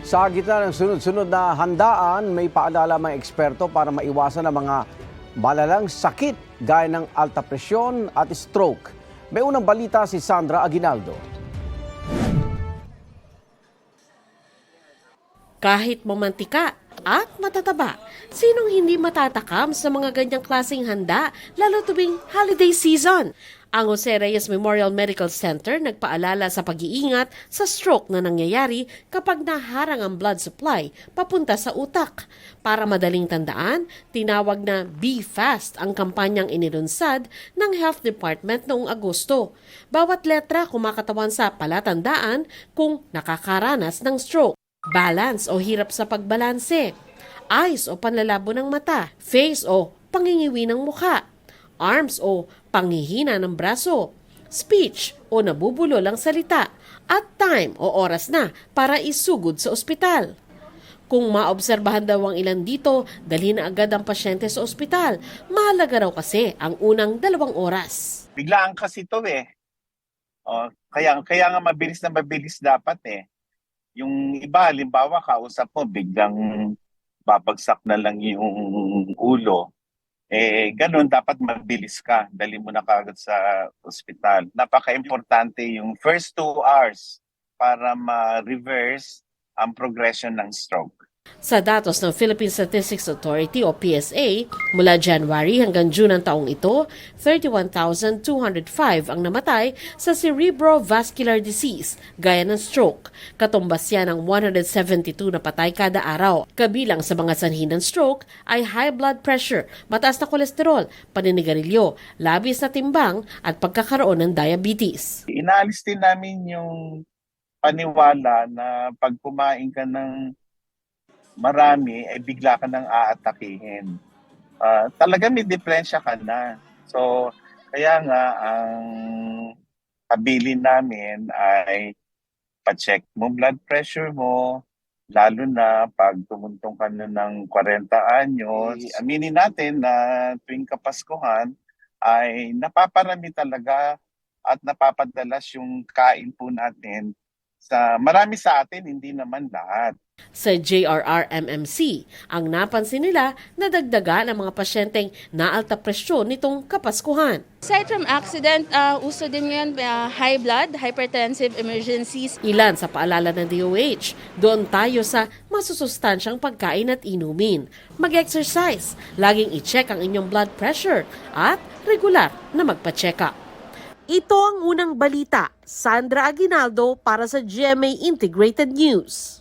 Sa gitna ng sunod-sunod na handaan, may paalala mga eksperto para maiwasan ang mga malalang sakit gaya ng alta presyon at stroke. May unang balita si Sandra Aguinaldo. Kahit mamantika at matataba, sinong hindi matatakam sa mga ganyang klaseng handa lalo tuwing holiday season? Ang Jose Reyes Memorial Medical Center nagpaalala sa pag-iingat sa stroke na nangyayari kapag naharang ang blood supply papunta sa utak. Para madaling tandaan, tinawag na Be Fast ang kampanyang inilunsad ng Health Department noong Agosto. Bawat letra kumakatawan sa palatandaan kung nakakaranas ng stroke. Balance o hirap sa pagbalanse. Eyes o panlalabo ng mata. Face o pangingiwi ng mukha. Arms o panghihina ng braso, speech o nabubulol ang salita, at time o oras na para isugod sa ospital. Kung maobserbahan daw ang ilan dito, dalhin na agad ang pasyente sa ospital. Mahalaga raw kasi ang unang 2 oras. Biglaan kasi ito eh. Kaya nga mabilis dapat eh. Yung iba, halimbawa, kausap mo, biglang babagsak na lang yung ulo. Ganun, dapat mabilis ka. Dali mo na kagad sa ospital. Napaka-importante yung first 2 hours para ma-reverse ang progression ng stroke. Sa datos ng Philippine Statistics Authority o PSA, mula January hanggang June ng taong ito, 31,205 ang namatay sa cerebrovascular disease gaya ng stroke. Katumbas yan ng 172 na patay kada araw. Kabilang sa mga sanhi ng stroke ay high blood pressure, mataas na kolesterol, paninigarilyo, labis na timbang at pagkakaroon ng diabetes. Inaalis din namin yung paniwala na pag kumain ka ng marami, ay bigla ka nang aatakihin. Talaga may diferensya ka na. So, kaya nga, ang habilin namin ay pa-check mo blood pressure mo, lalo na pag tumuntong ka na ng 40 anyos. Aminin natin na tuwing Kapaskuhan ay napaparami talaga at napapadalas yung kain po natin marami sa atin, hindi naman lahat. Sa JRRMMC, ang napansin nila na dagdagan ang mga pasyenteng naalta presyon nitong Kapaskuhan. Aside from accident, uso din ngayon high blood, hypertensive emergencies. Ilan sa paalala ng DOH, doon tayo sa masusustansyang pagkain at inumin. Mag-exercise, laging i-check ang inyong blood pressure at regular na magpa-check up. Ito ang unang balita. Sandra Aguinaldo para sa GMA Integrated News.